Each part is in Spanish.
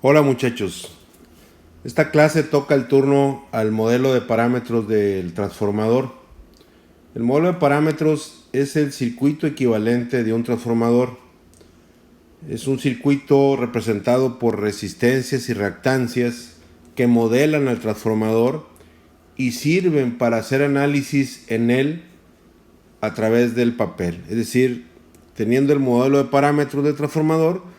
Hola muchachos, esta clase toca el turno al modelo de parámetros del transformador. El modelo de parámetros es el circuito equivalente de un transformador. Es un circuito representado por resistencias y reactancias que modelan al transformador y sirven para hacer análisis en él a través del papel. Es decir, teniendo el modelo de parámetros del transformador,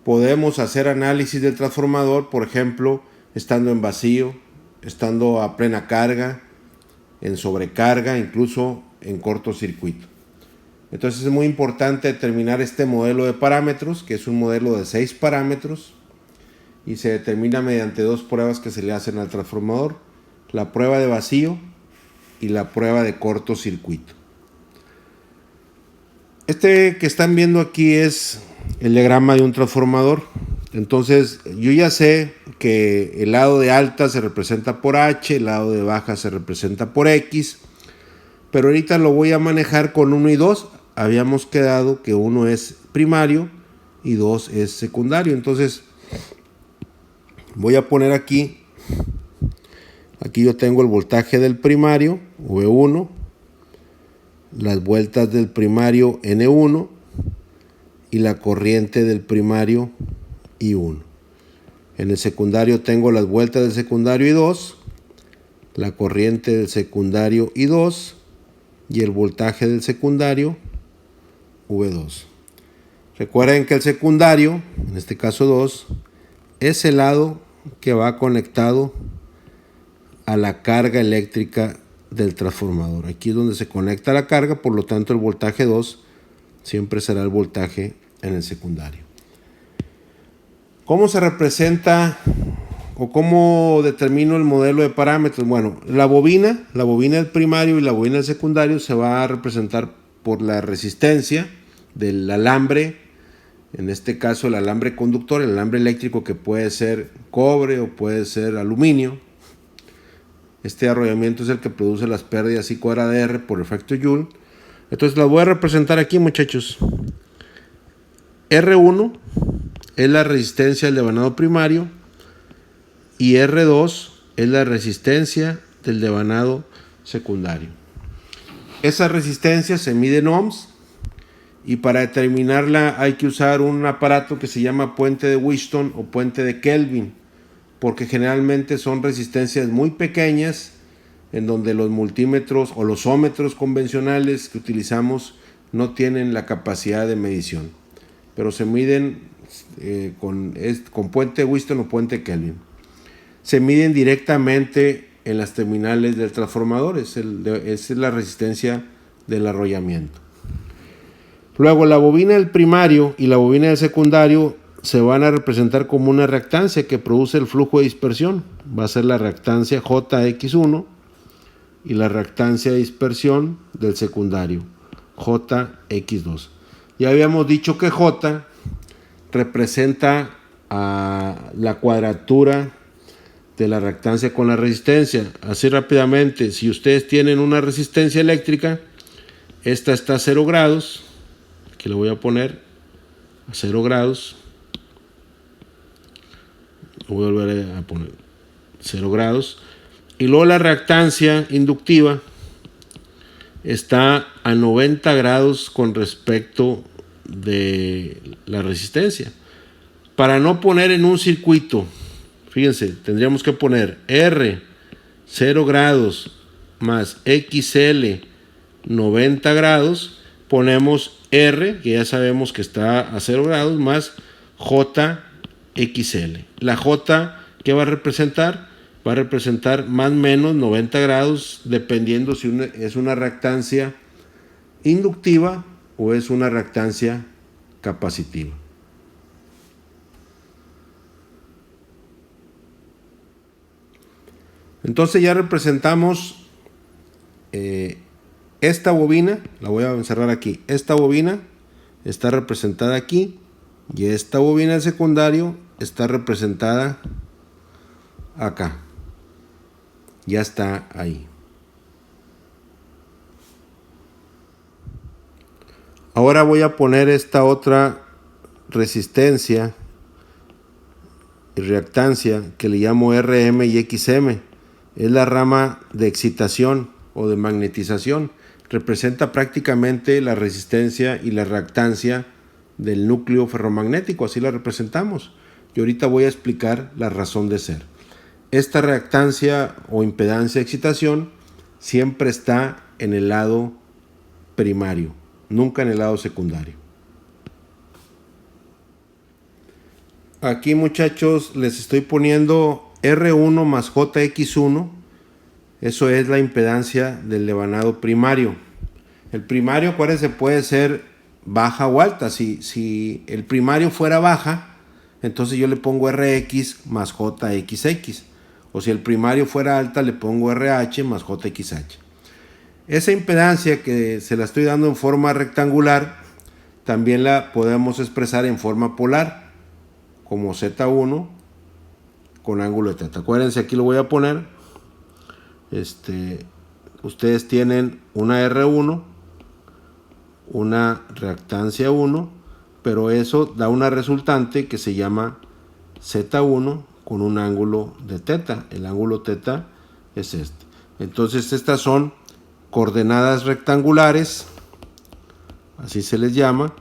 podemos hacer análisis del transformador, por ejemplo, estando en vacío, estando a plena carga, en sobrecarga, incluso en cortocircuito. Entonces es muy importante determinar este modelo de parámetros, que es un modelo de 6 parámetros, y se determina mediante dos pruebas que se le hacen al transformador: la prueba de vacío y la prueba de cortocircuito. Este que están viendo aquí es el diagrama de un transformador. Entonces yo ya sé que el lado de alta se representa por H, el lado de baja se representa por X, pero ahorita lo voy a manejar con 1 y 2. Habíamos quedado que 1 es primario y 2 es secundario. Entonces voy a poner aquí yo tengo el voltaje del primario, V1, las vueltas del primario, N1, y la corriente del primario, I1. En el secundario tengo las vueltas del secundario, I2, la corriente del secundario, I2, y el voltaje del secundario, V2. Recuerden que el secundario, en este caso 2, es el lado que va conectado a la carga eléctrica del transformador. Aquí es donde se conecta la carga, por lo tanto el voltaje 2 siempre será el voltaje en el secundario. ¿Cómo se representa o cómo determino el modelo de parámetros? Bueno, la bobina del primario y la bobina del secundario se va a representar por la resistencia del alambre, en este caso el alambre conductor, el alambre eléctrico, que puede ser cobre o puede ser aluminio. Este arrollamiento es el que produce las pérdidas I cuadrada de R por efecto Joule. Entonces las voy a representar aquí, muchachos. R1 es la resistencia del devanado primario y R2 es la resistencia del devanado secundario. Esa resistencia se mide en ohms, y para determinarla hay que usar un aparato que se llama puente de Wheatstone o puente de Kelvin, porque generalmente son resistencias muy pequeñas en donde los multímetros o los ómetros convencionales que utilizamos no tienen la capacidad de medición, pero se miden con puente Wheatstone o puente Kelvin. Se miden directamente en las terminales del transformador, es la resistencia del arrollamiento. Luego la bobina del primario y la bobina del secundario se van a representar como una reactancia que produce el flujo de dispersión. Va a ser la reactancia JX1 y la reactancia de dispersión del secundario, JX2. Ya habíamos dicho que J representa a la cuadratura de la reactancia con la resistencia. Así rápidamente, si ustedes tienen una resistencia eléctrica, esta está a 0 grados, que le voy a poner a 0 grados, lo voy a volver a poner 0 grados, y luego la reactancia inductiva está a 90 grados con respecto de la resistencia. Para no poner en un circuito, fíjense, tendríamos que poner R 0 grados más XL 90 grados, ponemos R, que ya sabemos que está a 0 grados, más JXL. La J, ¿qué va a representar? Va a representar más o menos 90 grados, dependiendo si es una reactancia inductiva o es una reactancia capacitiva. Entonces ya representamos esta bobina, la voy a encerrar aquí. Esta bobina está representada aquí y esta bobina del secundario está representada acá. Ya está ahí. Ahora voy a poner esta otra resistencia y reactancia, que le llamo RM y XM. Es la rama de excitación o de magnetización. Representa prácticamente la resistencia y la reactancia del núcleo ferromagnético, así la representamos. Y ahorita voy a explicar la razón de ser. Esta reactancia o impedancia de excitación siempre está en el lado primario, nunca en el lado secundario. Aquí, muchachos, les estoy poniendo R1 más JX1. Eso es la impedancia del devanado primario. El primario, acuérdense, puede ser baja o alta. Si el primario fuera baja, entonces yo le pongo RX más JXX. O si el primario fuera alta, le pongo RH más JXH. Esa impedancia que se la estoy dando en forma rectangular, también la podemos expresar en forma polar, como Z1 con ángulo de teta. Acuérdense, aquí lo voy a poner. Ustedes tienen una R1, una reactancia 1, pero eso da una resultante que se llama Z1 con un ángulo de teta. El ángulo teta es este. Entonces estas son coordenadas rectangulares, así se les llama,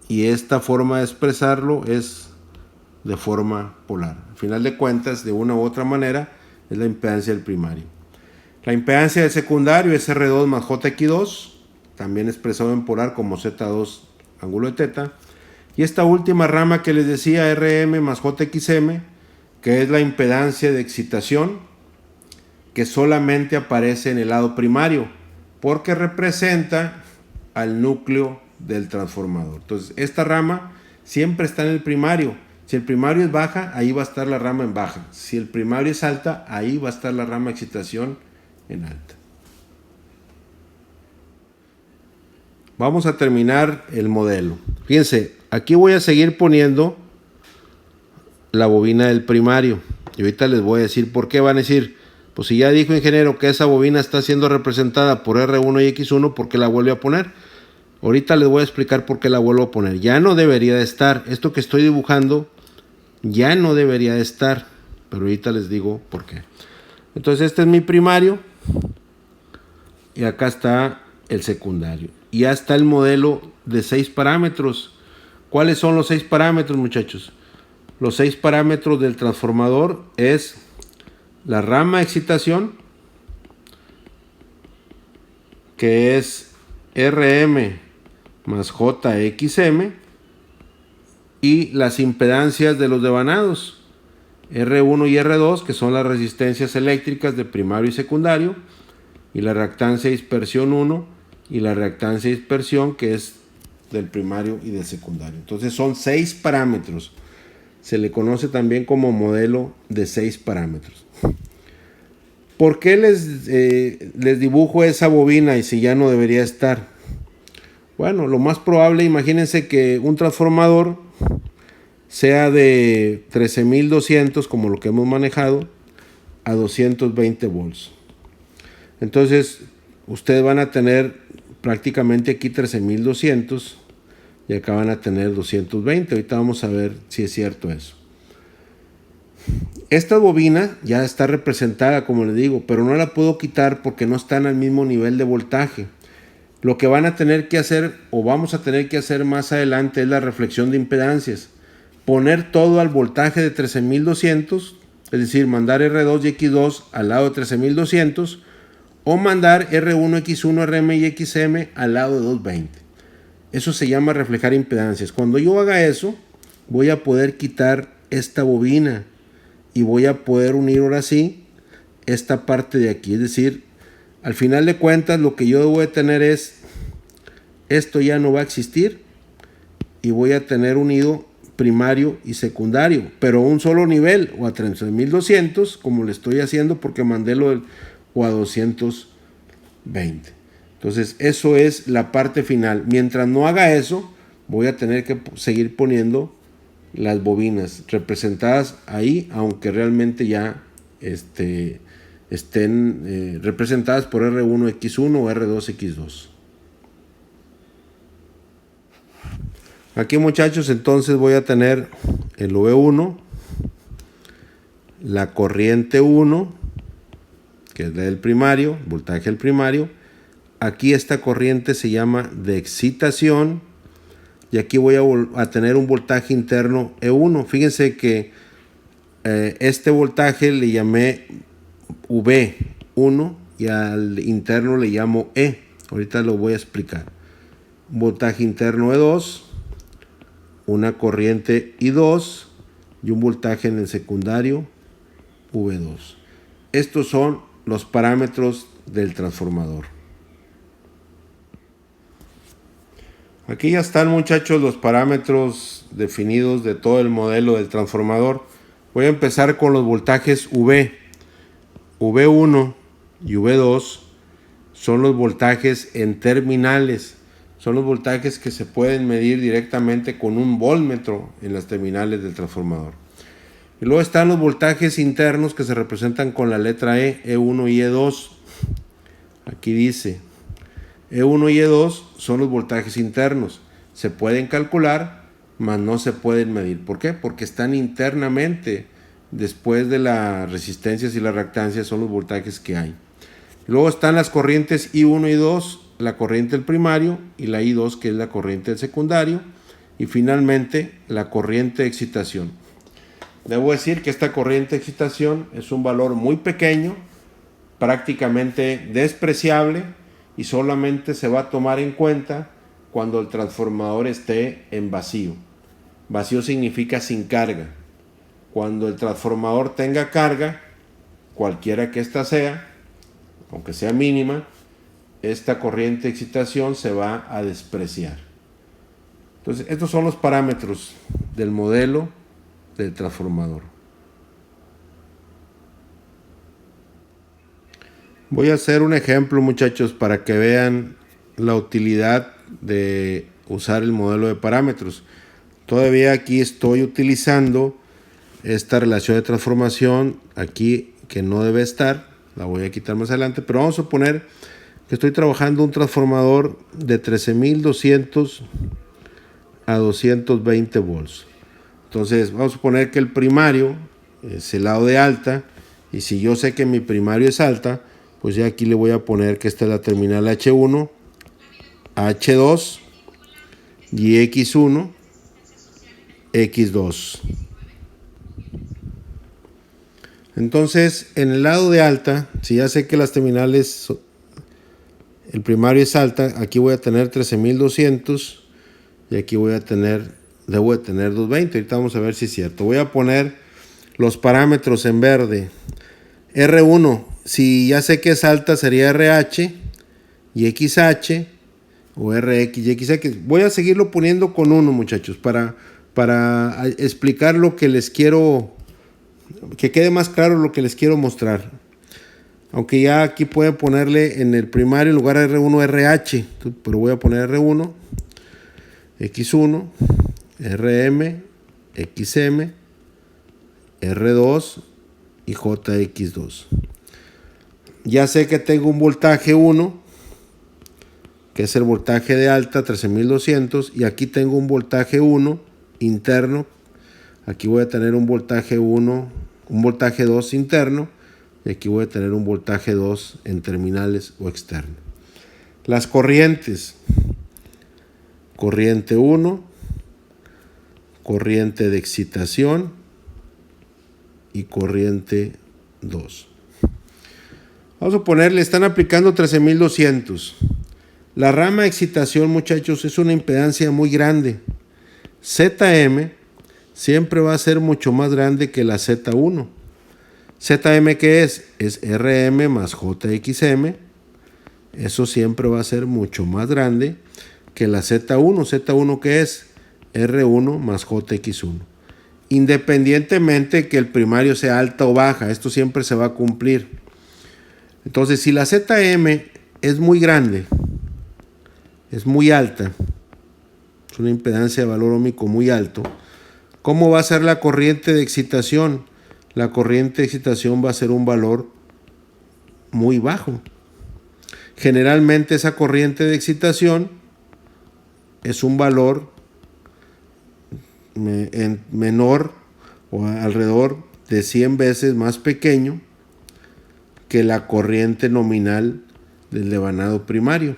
y esta forma de expresarlo es de forma polar. Al final de cuentas, de una u otra manera, es la impedancia del primario. La impedancia del secundario es R2 más JX2, también expresado en polar como Z2 ángulo de teta. Y esta última rama que les decía, RM más JXM, que es la impedancia de excitación, que solamente aparece en el lado primario, porque representa al núcleo del transformador. Entonces, esta rama siempre está en el primario. Si el primario es baja, ahí va a estar la rama en baja. Si el primario es alta, ahí va a estar la rama de excitación en alta. Vamos a terminar el modelo. Fíjense, aquí voy a seguir poniendo la bobina del primario. Y ahorita les voy a decir por qué. Van a decir, pues si ya dijo ingeniero que esa bobina está siendo representada por R1 y X1, ¿por qué la vuelve a poner? Ahorita les voy a explicar por qué la vuelvo a poner. Ya no debería de estar. Esto que estoy dibujando ya no debería de estar. Pero ahorita les digo por qué. Entonces este es mi primario. Y acá está el secundario. Y ya está el modelo de 6 parámetros. ¿Cuáles son los 6 parámetros, muchachos? Los 6 parámetros del transformador es la rama de excitación, que es RM más JXM, y las impedancias de los devanados, R1 y R2, que son las resistencias eléctricas de primario y secundario, y la reactancia de dispersión 1 y la reactancia de dispersión, que es del primario y del secundario. Entonces son 6 parámetros. Se le conoce también como modelo de 6 parámetros. ¿Por qué les dibujo esa bobina y si ya no debería estar? Bueno, lo más probable, imagínense que un transformador sea de 13.200, como lo que hemos manejado, a 220 volts. Entonces, ustedes van a tener prácticamente aquí 13.200 y acá van a tener 220. Ahorita vamos a ver si es cierto eso. Esta bobina ya está representada, como les digo, pero no la puedo quitar porque no están al mismo nivel de voltaje. Lo que van a tener que hacer, o vamos a tener que hacer más adelante, es la reflexión de impedancias. Poner todo al voltaje de 13.200, es decir, mandar R2 y X2 al lado de 13.200, o mandar R1, X1, RM y XM al lado de 220. Eso se llama reflejar impedancias. Cuando yo haga eso, voy a poder quitar esta bobina y voy a poder unir ahora sí esta parte de aquí. Es decir, al final de cuentas lo que yo voy a tener es, esto ya no va a existir y voy a tener unido primario y secundario, pero a un solo nivel, o a 13.200, como le estoy haciendo porque mandé lo del, o a 220. Entonces eso es la parte final. Mientras no haga eso, voy a tener que seguir poniendo las bobinas representadas ahí, aunque realmente ya estén representadas por R1X1 o R2X2. Aquí, muchachos, entonces voy a tener el V1, la corriente 1, que es la del primario, voltaje del primario. Aquí esta corriente se llama de excitación y aquí voy a tener un voltaje interno E1. Fíjense que este voltaje le llamé V1 y al interno le llamo E. Ahorita lo voy a explicar. Un voltaje interno E2, una corriente I2 y un voltaje en el secundario V2. Estos son los parámetros del transformador. Aquí ya están, muchachos, los parámetros definidos de todo el modelo del transformador. Voy a empezar con los voltajes V. V1 y V2 son los voltajes en terminales. Son los voltajes que se pueden medir directamente con un voltmetro en las terminales del transformador. Y luego están los voltajes internos que se representan con la letra E, E1 y E2. Aquí dice, E1 y E2 son los voltajes internos. Se pueden calcular, mas no se pueden medir. ¿Por qué? Porque están internamente. Después de las resistencias y las reactancias son los voltajes que hay. Luego están las corrientes I1 y 2, la corriente del primario, y la I2, que es la corriente del secundario. Y finalmente la corriente de excitación. Debo decir que esta corriente de excitación es un valor muy pequeño, prácticamente despreciable, y solamente se va a tomar en cuenta cuando el transformador esté en vacío. Vacío significa sin carga. Cuando el transformador tenga carga, cualquiera que ésta sea, aunque sea mínima, esta corriente de excitación se va a despreciar. Entonces, estos son los parámetros del modelo del transformador. Voy a hacer un ejemplo, muchachos, para que vean la utilidad de usar el modelo de parámetros. Todavía aquí estoy utilizando esta relación de transformación aquí que no debe estar, la voy a quitar más adelante, pero vamos a suponer que estoy trabajando un transformador de 13.200 a 220 volts. Entonces vamos a suponer que el primario es el lado de alta, y si yo sé que mi primario es alta, pues ya aquí le voy a poner que esta es la terminal H1, H2 y X1, X2. Entonces, en el lado de alta, si ya sé que las terminales, el primario es alta, aquí voy a tener 13.200 y aquí debo de tener 220. Ahorita vamos a ver si es cierto. Voy a poner los parámetros en verde. R1, si ya sé que es alta, sería RH y XH o RX y XX. Voy a seguirlo poniendo con 1, muchachos, para explicar lo que les quiero, que quede más claro lo que les quiero mostrar. Aunque ya aquí pueden ponerle en el primario en lugar de R1 RH, pero voy a poner R1, X1, RM, XM, R2 y JX2. Ya sé que tengo un voltaje 1, que es el voltaje de alta, 13.200, y aquí tengo un voltaje 1 interno. Aquí voy a tener un voltaje 1, un voltaje 2 interno, y aquí voy a tener un voltaje 2 en terminales o externo. Las corrientes: corriente 1, corriente de excitación y corriente 2. Vamos a ponerle, están aplicando 13.200. La rama de excitación, muchachos, es una impedancia muy grande. ZM siempre va a ser mucho más grande que la Z1. ZM, ¿qué es? Es RM más JXM. Eso siempre va a ser mucho más grande que la Z1. ¿Z1 qué es? R1 más JX1. Independientemente que el primario sea alta o baja, esto siempre se va a cumplir. Entonces, si la ZM es muy grande, es muy alta, es una impedancia de valor óhmico muy alto, ¿cómo va a ser la corriente de excitación? La corriente de excitación va a ser un valor muy bajo. Generalmente esa corriente de excitación es un valor menor o alrededor de 100 veces más pequeño que la corriente nominal del devanado primario.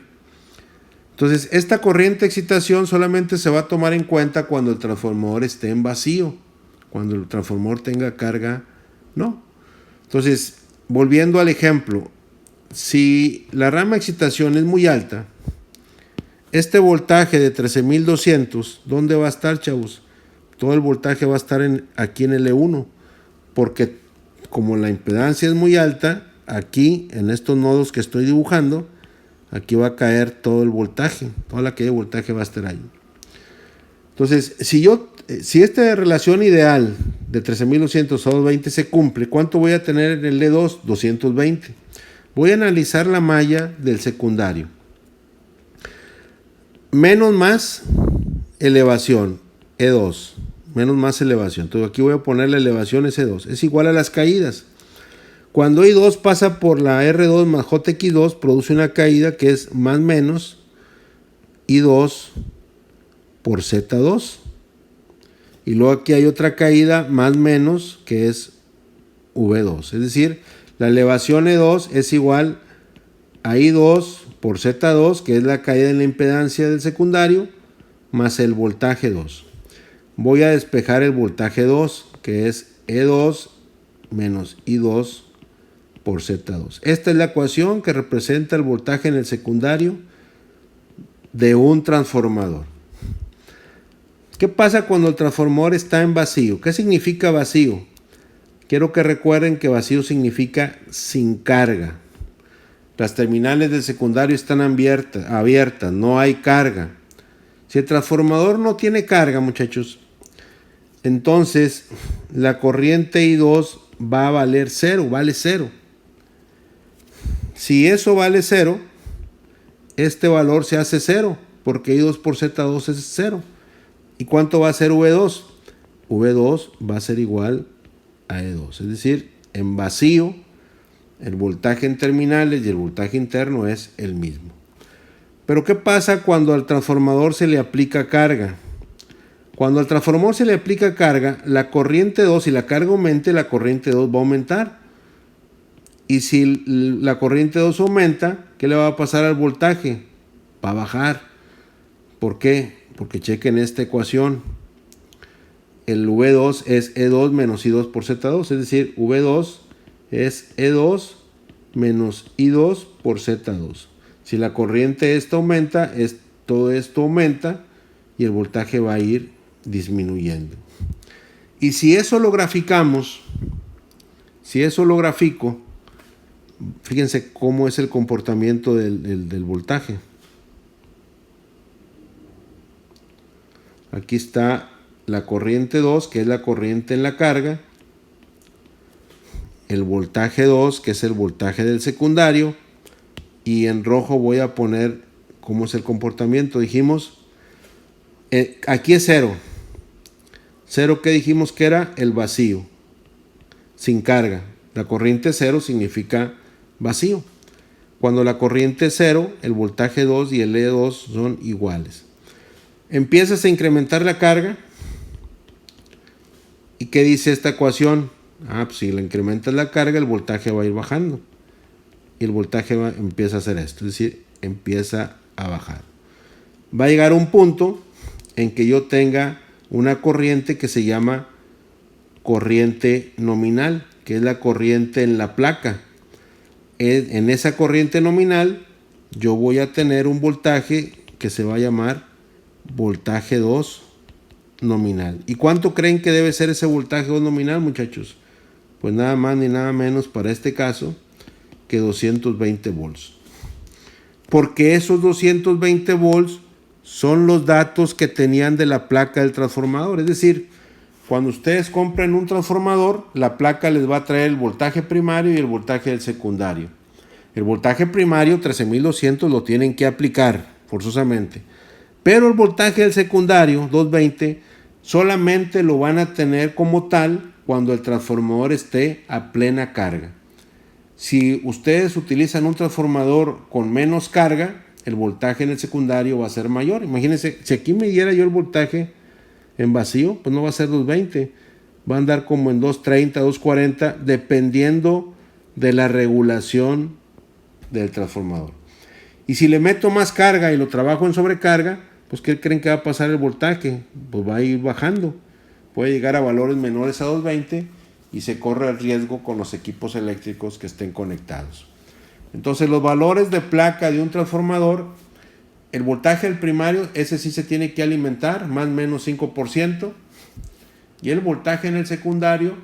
Entonces, esta corriente de excitación solamente se va a tomar en cuenta cuando el transformador esté en vacío. Cuando el transformador tenga carga, no. Entonces, volviendo al ejemplo, si la rama de excitación es muy alta, este voltaje de 13,200, ¿dónde va a estar, chavos? Todo el voltaje va a estar aquí en el E1, porque como la impedancia es muy alta, aquí en estos nodos que estoy dibujando, aquí va a caer todo el voltaje, toda la caída de voltaje va a estar ahí. Entonces, si esta relación ideal de 13,200 a 220 se cumple, ¿cuánto voy a tener en el E2? 220. Voy a analizar la malla del secundario. Menos más elevación, E2. Menos más elevación. Entonces aquí voy a poner la elevación S2. Es igual a las caídas. Cuando I2 pasa por la R2 más JX2, produce una caída que es más menos I2 por Z2. Y luego aquí hay otra caída más menos que es V2. Es decir, la elevación E2 es igual a I2 por Z2, que es la caída en la impedancia del secundario, más el voltaje 2. Voy a despejar el voltaje 2, que es E2 menos I2 por Z2. Esta es la ecuación que representa el voltaje en el secundario de un transformador. ¿Qué pasa cuando el transformador está en vacío? ¿Qué significa vacío? Quiero que recuerden que vacío significa sin carga. Las terminales del secundario están abiertas, no hay carga. Si el transformador no tiene carga, muchachos, entonces la corriente I2 va a valer 0, vale 0. Si eso vale 0, este valor se hace 0, porque I2 por Z2 es 0. ¿Y cuánto va a ser V2? V2 va a ser igual a E2. Es decir, en vacío, el voltaje en terminales y el voltaje interno es el mismo. Pero ¿qué pasa cuando al transformador se le aplica carga? Cuando al transformador se le aplica carga, la corriente 2, si la carga aumente, la corriente 2 va a aumentar. Y si la corriente 2 aumenta, ¿qué le va a pasar al voltaje? Va a bajar. ¿Por qué? Porque chequen esta ecuación. El V2 es E2 menos I2 por Z2, es decir, V2 es E2 menos I2 por Z2. Si la corriente esta aumenta, todo esto aumenta y el voltaje va a ir disminuyendo. Y si eso lo graficamos, fíjense cómo es el comportamiento del voltaje. Aquí está la corriente 2, que es la corriente en la carga. El voltaje 2, que es el voltaje del secundario. Y en rojo voy a poner cómo es el comportamiento. Dijimos, aquí es 0. 0 que dijimos que era el vacío, sin carga. La corriente 0 significa vacío. Cuando la corriente es 0, el voltaje 2 y el E2 son iguales. Empiezas a incrementar la carga. ¿Y qué dice esta ecuación? Pues si le incrementas la carga, el voltaje va a ir bajando. Y el voltaje empieza a hacer esto, es decir, empieza a bajar. Va a llegar un punto en que yo tenga una corriente que se llama corriente nominal, que es la corriente en la placa. En esa corriente nominal yo voy a tener un voltaje que se va a llamar voltaje 2 nominal. ¿Y cuánto creen que debe ser ese voltaje 2 nominal, muchachos? Pues nada más ni nada menos para este caso que 220 volts. Porque esos 220 volts son los datos que tenían de la placa del transformador. Es decir, cuando ustedes compren un transformador, la placa les va a traer el voltaje primario y el voltaje del secundario. El voltaje primario, 13,200, lo tienen que aplicar forzosamente. Pero el voltaje del secundario, 220, solamente lo van a tener como tal cuando el transformador esté a plena carga. Si ustedes utilizan un transformador con menos carga, el voltaje en el secundario va a ser mayor. Imagínense, si aquí me diera yo el voltaje en vacío, pues no va a ser 220, va a andar como en 230, 240, dependiendo de la regulación del transformador. Y si le meto más carga y lo trabajo en sobrecarga, pues ¿qué creen que va a pasar el voltaje? Pues va a ir bajando. Puede llegar a valores menores a 220 y se corre el riesgo con los equipos eléctricos que estén conectados. Entonces los valores de placa de un transformador, el voltaje del primario, ese sí se tiene que alimentar, más o menos 5%. Y el voltaje en el secundario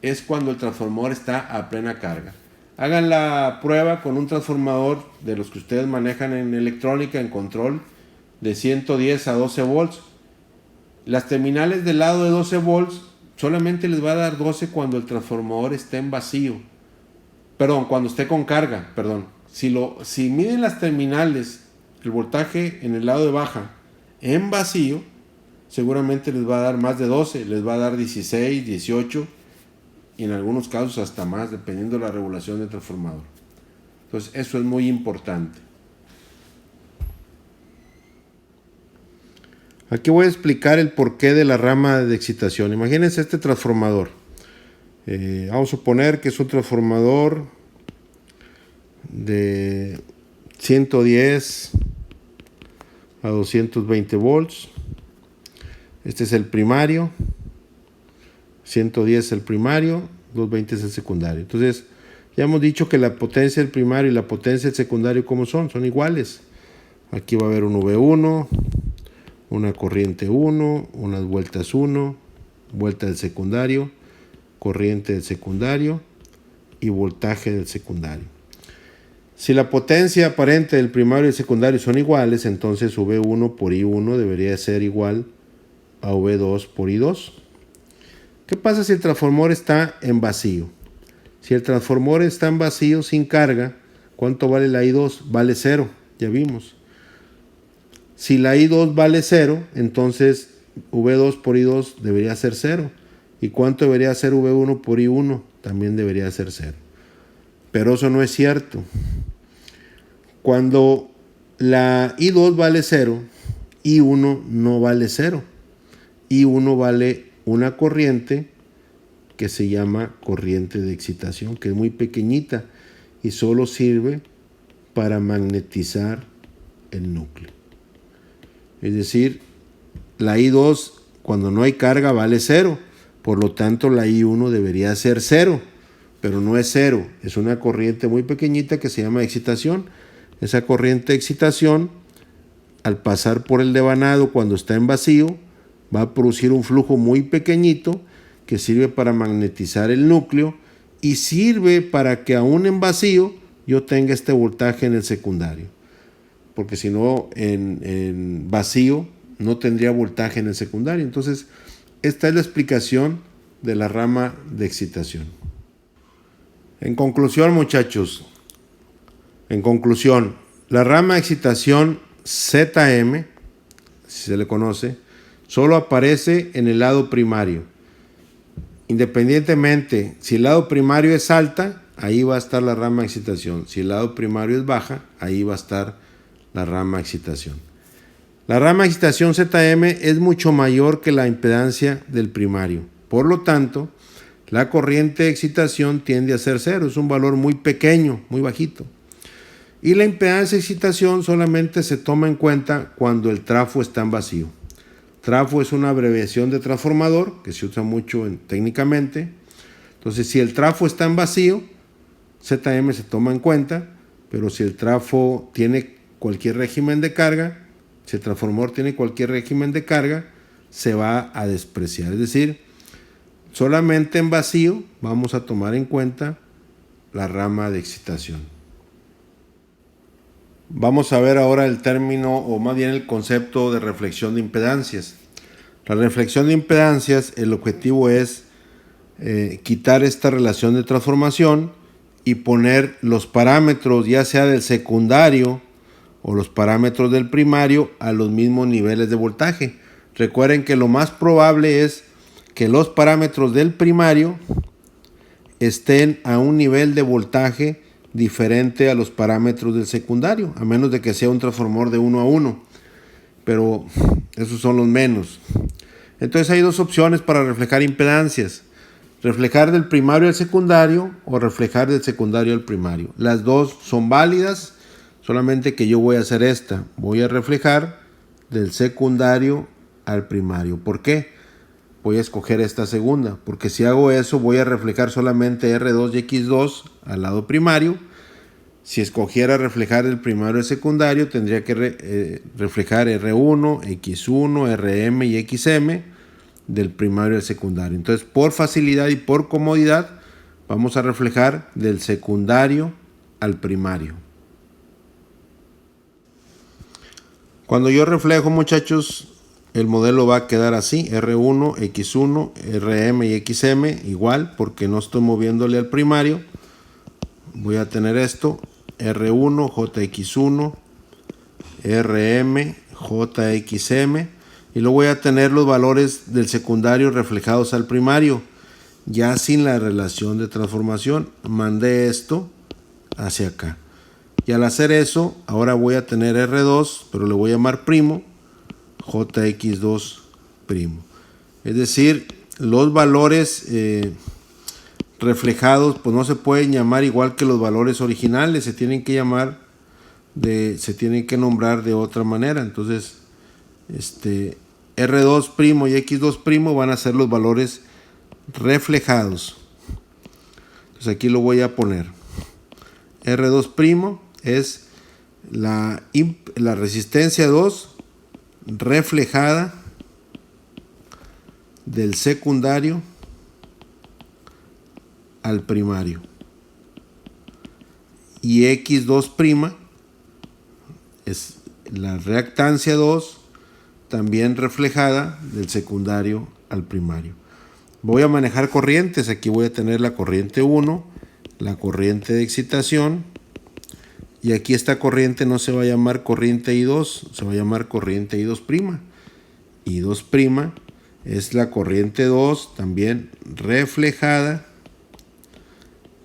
es cuando el transformador está a plena carga. Hagan la prueba con un transformador de los que ustedes manejan en electrónica, en control, de 110 a 12 volts. Las terminales del lado de 12 volts solamente les va a dar 12 cuando el transformador esté en vacío. Perdón, cuando esté con carga, perdón. Si miden las terminales, el voltaje en el lado de baja en vacío, seguramente les va a dar más de 12, les va a dar 16, 18 y en algunos casos hasta más, dependiendo de la regulación del transformador. Entonces eso es muy importante. Aquí voy a explicar el porqué de la rama de excitación. Imagínense este transformador. Vamos a suponer que es un transformador de 110 a 220 volts. Este es el primario, 110 es el primario, 220 es el secundario. Entonces, ya hemos dicho que la potencia del primario y la potencia del secundario, ¿cómo son? Son iguales. Aquí va a haber un V1, una corriente 1, unas vueltas 1, vuelta del secundario, corriente del secundario y voltaje del secundario. Si la potencia aparente del primario y el secundario son iguales, entonces V1 por I1 debería ser igual a V2 por I2. ¿Qué pasa si el transformador está en vacío? Si el transformador está en vacío sin carga, ¿cuánto vale la I2? Vale 0, ya vimos. Si la I2 vale 0, entonces V2 por I2 debería ser 0. ¿Y cuánto debería ser V1 por I1? También debería ser 0. Pero eso no es cierto. Cuando la I2 vale 0, I1 no vale 0. I1 vale una corriente que se llama corriente de excitación, que es muy pequeñita y solo sirve para magnetizar el núcleo. Es decir, la I2 cuando no hay carga vale 0, por lo tanto la I1 debería ser 0, pero no es 0, es una corriente muy pequeñita que se llama excitación. Esa corriente de excitación, al pasar por el devanado cuando está en vacío, va a producir un flujo muy pequeñito que sirve para magnetizar el núcleo y sirve para que aún en vacío yo tenga este voltaje en el secundario. Porque si no, en vacío no tendría voltaje en el secundario. Entonces, esta es la explicación de la rama de excitación. En conclusión, muchachos, la rama de excitación ZM, si se le conoce, solo aparece en el lado primario. Independientemente, si el lado primario es alta, ahí va a estar la rama de excitación. Si el lado primario es baja, ahí va a estar la rama de excitación. La rama de excitación ZM es mucho mayor que la impedancia del primario. Por lo tanto, la corriente de excitación tiende a ser 0. Es un valor muy pequeño, muy bajito. Y la impedancia de excitación solamente se toma en cuenta cuando el trafo está en vacío. Trafo es una abreviación de transformador que se usa mucho técnicamente. Entonces, si el trafo está en vacío, ZM se toma en cuenta, pero si el trafo tiene cualquier régimen de carga, si el transformador tiene cualquier régimen de carga, se va a despreciar. Es decir, solamente en vacío vamos a tomar en cuenta la rama de excitación. Vamos a ver ahora el término, o más bien el concepto de reflexión de impedancias. La reflexión de impedancias, el objetivo es quitar esta relación de transformación y poner los parámetros, ya sea del secundario o los parámetros del primario, a los mismos niveles de voltaje. Recuerden que lo más probable es que los parámetros del primario estén a un nivel de voltaje diferente a los parámetros del secundario, a menos de que sea un transformador de 1 a 1, pero esos son los menos. Entonces hay dos opciones para reflejar impedancias. reflejar del primario al secundario o reflejar del secundario al primario. Las dos son válidas, solamente que yo voy a hacer esta. Voy a reflejar del secundario al primario. ¿Por qué? Voy a escoger esta segunda, porque si hago eso voy a reflejar solamente R2 y X2 al lado primario. Si escogiera reflejar el primario al secundario, tendría que reflejar R1, X1, RM y XM del primario al secundario. Entonces, por facilidad y por comodidad, vamos a reflejar del secundario al primario. Cuando yo reflejo, muchachos, el modelo va a quedar así: R1, X1, RM y XM igual, porque no estoy moviéndole al primario. Voy a tener esto: R1, JX1, RM, JXM, y luego voy a tener los valores del secundario reflejados al primario, ya sin la relación de transformación. Mandé esto hacia acá. Y al hacer eso, ahora voy a tener R2, pero le voy a llamar primo, JX2 primo. Es decir, los valores reflejados pues no se pueden llamar igual que los valores originales, se tienen que llamar se tienen que nombrar de otra manera. Entonces, R2 primo y X2 primo van a ser los valores reflejados. Entonces aquí lo voy a poner. R2 primo es la resistencia 2 reflejada del secundario al primario, y X2' es la reactancia 2 también reflejada del secundario al primario. Voy a manejar corrientes. Aquí voy a tener la corriente 1, la corriente de excitación, y aquí esta corriente no se va a llamar corriente I2, se va a llamar corriente I2'. I2' es la corriente 2 también reflejada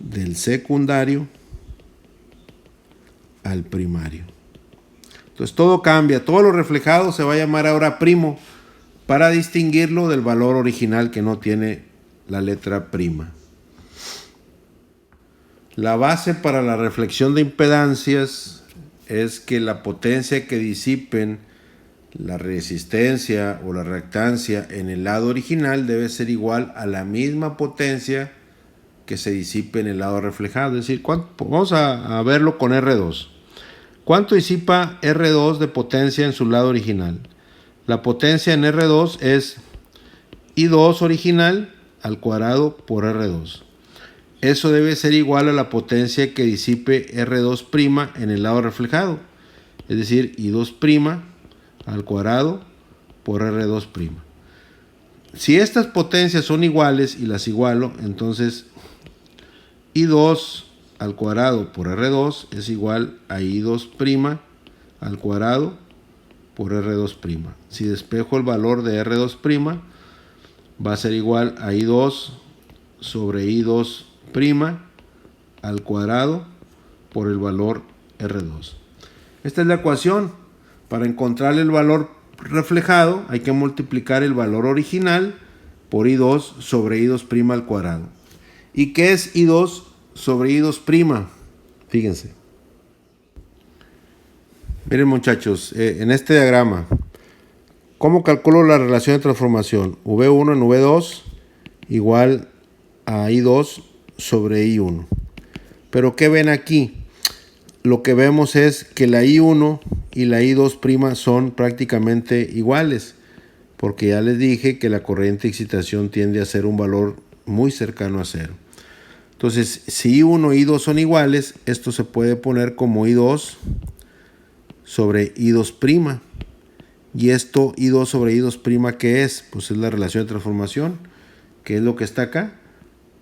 del secundario al primario. Entonces todo cambia, todo lo reflejado se va a llamar ahora primo, para distinguirlo del valor original que no tiene la letra prima. La base para la reflexión de impedancias es que la potencia que disipen la resistencia o la reactancia en el lado original debe ser igual a la misma potencia que se disipe en el lado reflejado. Es decir, vamos a verlo con R2. ¿Cuánto disipa R2 de potencia en su lado original? La potencia en R2 es I2 original al cuadrado por R2. Eso debe ser igual a la potencia que disipe R2' en el lado reflejado. Es decir, I2' al cuadrado por R2'. Si estas potencias son iguales y las igualo, entonces I2 al cuadrado por R2 es igual a I2' al cuadrado por R2'. Si despejo el valor de R2', va a ser igual a I2 sobre I2' al cuadrado por el valor R2. Esta es la ecuación. Para encontrar el valor reflejado hay que multiplicar el valor original por I2 sobre I2' al cuadrado. ¿Y qué es I2 sobre I2'? Fíjense. Miren, muchachos, en este diagrama, ¿cómo calculo la relación de transformación? V1 en V2 igual a I2 sobre I1. Pero ¿qué ven aquí? Lo que vemos es que la I1 y la I2' son prácticamente iguales, porque ya les dije que la corriente de excitación tiende a ser un valor muy cercano a cero. Entonces, si I1 y I2 son iguales, esto se puede poner como I2 sobre I2'. Y esto, I2 sobre I2', ¿qué es? Pues es la relación de transformación. ¿Qué es lo que está acá?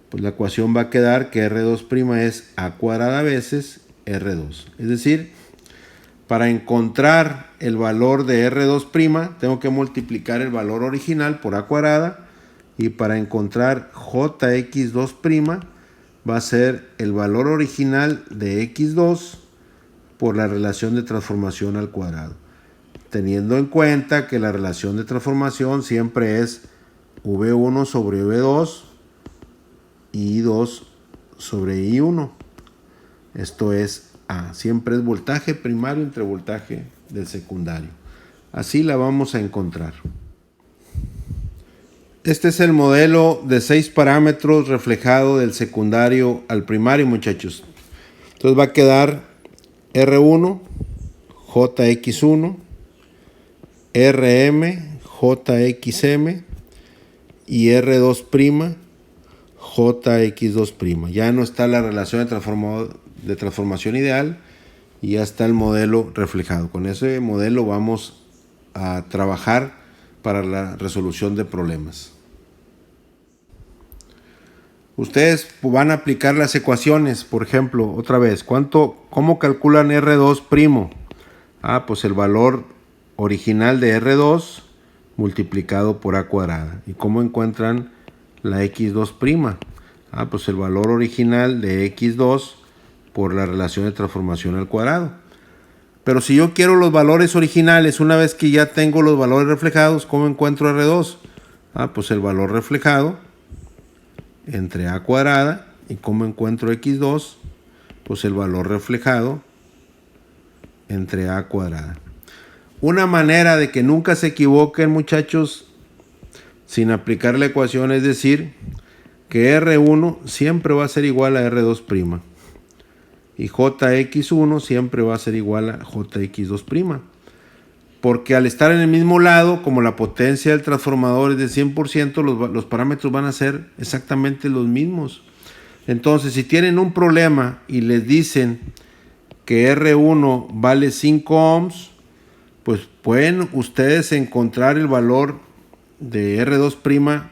Pues la ecuación va a quedar que R2' es A cuadrada veces R2. Es decir, para encontrar el valor de R2', tengo que multiplicar el valor original por A cuadrada. Y para encontrar JX2', va a ser el valor original de X2 por la relación de transformación al cuadrado, teniendo en cuenta que la relación de transformación siempre es V1 sobre V2 I2 sobre I1. Esto es A. Siempre es voltaje primario entre voltaje del secundario. Así la vamos a encontrar. Este es el modelo de 6 parámetros reflejado del secundario al primario, muchachos. Entonces va a quedar R1, JX1, RM, JXM y R2', JX2'. Ya no está la relación de transformación ideal y ya está el modelo reflejado. Con ese modelo vamos a trabajar para la resolución de problemas. Ustedes van a aplicar las ecuaciones, por ejemplo, otra vez, ¿cómo calculan R2'? Pues el valor original de R2 multiplicado por A cuadrada. ¿Y cómo encuentran la X2'? Pues el valor original de X2 por la relación de transformación al cuadrado. Pero si yo quiero los valores originales, una vez que ya tengo los valores reflejados, ¿cómo encuentro R2? Pues el valor reflejado entre A cuadrada. ¿Y cómo encuentro X2? Pues el valor reflejado entre A cuadrada. Una manera de que nunca se equivoquen, muchachos, sin aplicar la ecuación, es decir, que R1 siempre va a ser igual a R2'. Y JX1 siempre va a ser igual a JX2'. Porque al estar en el mismo lado, como la potencia del transformador es de 100%, los parámetros van a ser exactamente los mismos. Entonces, si tienen un problema y les dicen que R1 vale 5 ohms, pues pueden ustedes encontrar el valor de R2'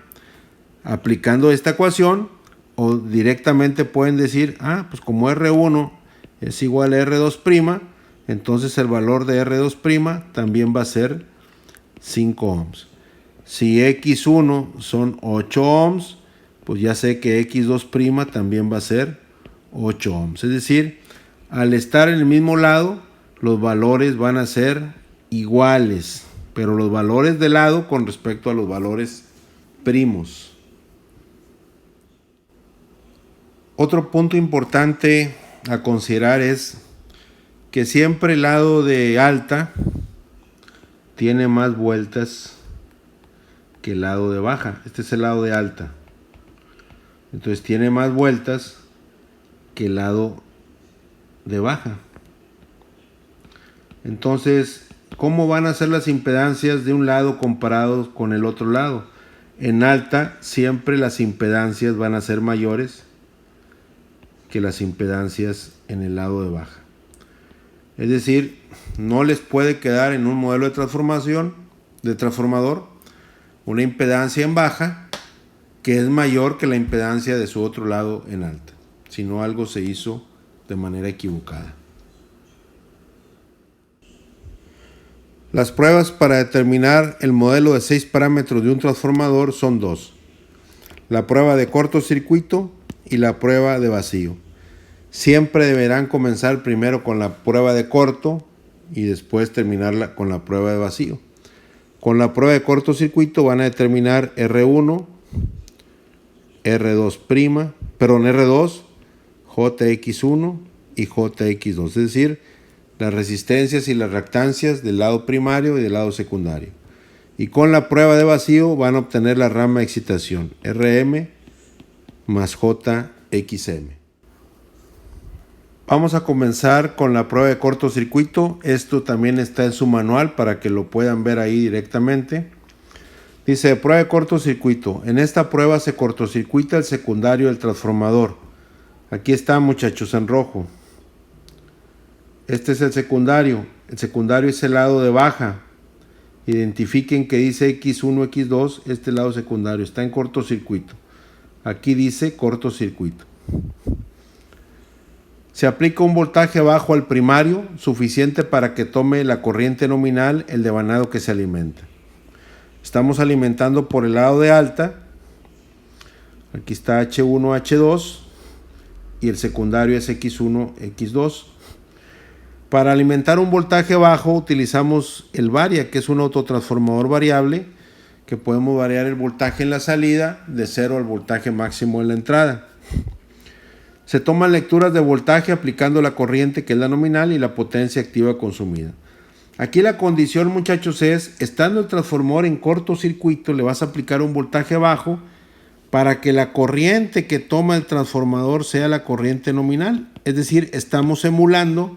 aplicando esta ecuación, o directamente pueden decir, pues como R1 es igual a R2', entonces el valor de R2' también va a ser 5 ohms. Si X1 son 8 ohms, pues ya sé que X2' también va a ser 8 ohms. Es decir, al estar en el mismo lado, los valores van a ser iguales, pero los valores de lado con respecto a los valores primos. Otro punto importante a considerar es que siempre el lado de alta tiene más vueltas que el lado de baja. Este es el lado de alta. Entonces tiene más vueltas que el lado de baja. Entonces, ¿cómo van a ser las impedancias de un lado comparados con el otro lado? En alta siempre las impedancias van a ser mayores que las impedancias en el lado de baja. Es decir, no les puede quedar en un modelo de transformador una impedancia en baja que es mayor que la impedancia de su otro lado en alta, si no algo se hizo de manera equivocada. Las pruebas para determinar el modelo de 6 parámetros de un transformador son 2. La prueba de cortocircuito y la prueba de vacío. Siempre deberán comenzar primero con la prueba de corto y después terminarla con la prueba de vacío. Con la prueba de cortocircuito van a determinar R1, R2', R2, JX1 y JX2, es decir, las resistencias y las reactancias del lado primario y del lado secundario. Y con la prueba de vacío van a obtener la rama de excitación, RM más JXM. Vamos a comenzar con la prueba de cortocircuito. Esto también está en su manual para que lo puedan ver ahí directamente. Dice, prueba de cortocircuito. En esta prueba se cortocircuita el secundario del transformador. Aquí está, muchachos, en rojo. Este es el secundario. El secundario es el lado de baja. Identifiquen que dice X1, X2. Este lado secundario está en cortocircuito. Aquí dice cortocircuito. Se aplica un voltaje bajo al primario, suficiente para que tome la corriente nominal el devanado que se alimenta. Estamos alimentando por el lado de alta. Aquí está H1, H2 y el secundario es X1, X2. Para alimentar un voltaje bajo utilizamos el varia, que es un autotransformador variable, que podemos variar el voltaje en la salida de 0 al voltaje máximo en la entrada. Se toman lecturas de voltaje aplicando la corriente, que es la nominal, y la potencia activa consumida. Aquí la condición, muchachos, es, estando el transformador en cortocircuito, le vas a aplicar un voltaje bajo para que la corriente que toma el transformador sea la corriente nominal. Es decir, estamos emulando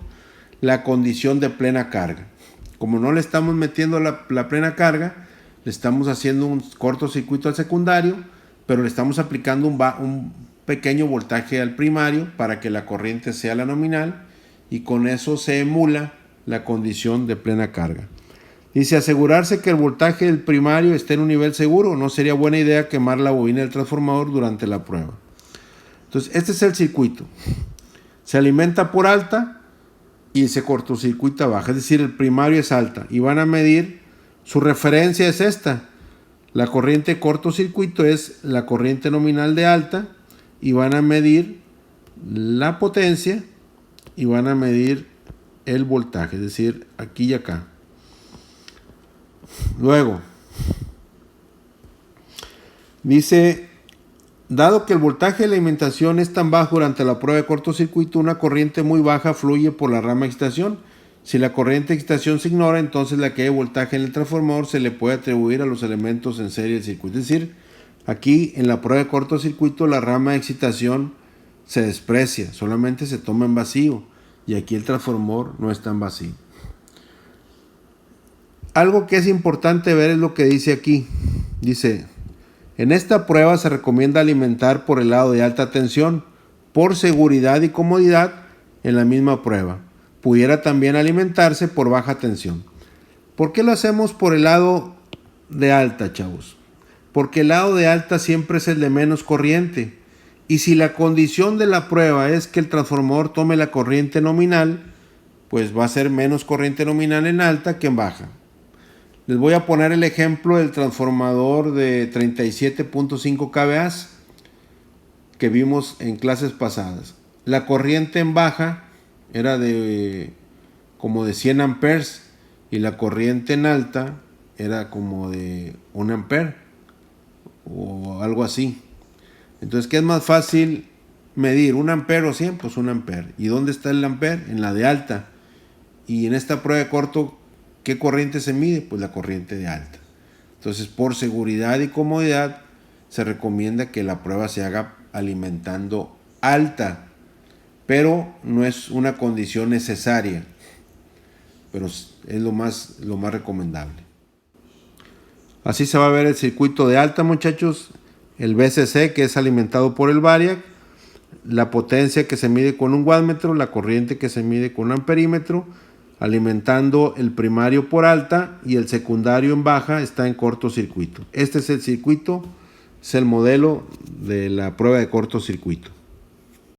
la condición de plena carga. Como no le estamos metiendo la plena carga, le estamos haciendo un cortocircuito al secundario, pero le estamos aplicando un pequeño voltaje al primario para que la corriente sea la nominal, y con eso se emula la condición de plena carga. Dice, asegurarse que el voltaje del primario esté en un nivel seguro. No sería buena idea quemar la bobina del transformador durante la prueba. Entonces, este es el circuito. Se alimenta por alta y se cortocircuita baja. Es decir, el primario es alta. Y van a medir, su referencia es esta. La corriente cortocircuito es la corriente nominal de alta. Y van a medir la potencia y van a medir el voltaje, es decir, aquí y acá. Luego, dice, dado que el voltaje de alimentación es tan bajo durante la prueba de cortocircuito, una corriente muy baja fluye por la rama de excitación. Si la corriente de excitación se ignora, entonces la caída de voltaje en el transformador se le puede atribuir a los elementos en serie del circuito. Es decir, aquí en la prueba de cortocircuito la rama de excitación se desprecia, solamente se toma en vacío, y aquí el transformador no está en vacío. Algo que es importante ver es lo que dice aquí. Dice, en esta prueba se recomienda alimentar por el lado de alta tensión, por seguridad y comodidad en la misma prueba. Pudiera también alimentarse por baja tensión. ¿Por qué lo hacemos por el lado de alta, chavos? Porque el lado de alta siempre es el de menos corriente. Y si la condición de la prueba es que el transformador tome la corriente nominal, pues va a ser menos corriente nominal en alta que en baja. Les voy a poner el ejemplo del transformador de 37.5 kVA que vimos en clases pasadas. La corriente en baja era como de 100 amperes y la corriente en alta era como de 1 ampere o algo así. Entonces, ¿qué es más fácil medir? ¿1 ampere o 100? Pues 1 ampere. ¿Y dónde está el ampere? En la de alta. Y en esta prueba de corto, ¿qué corriente se mide? Pues la corriente de alta. Entonces, por seguridad y comodidad, se recomienda que la prueba se haga alimentando alta. Pero no es una condición necesaria. Pero es lo más recomendable. Así se va a ver el circuito de alta, muchachos. El VCC, que es alimentado por el variac, la potencia que se mide con un wattmetro, la corriente que se mide con un amperímetro, alimentando el primario por alta, y el secundario en baja está en cortocircuito. Este es el circuito, es el modelo de la prueba de cortocircuito.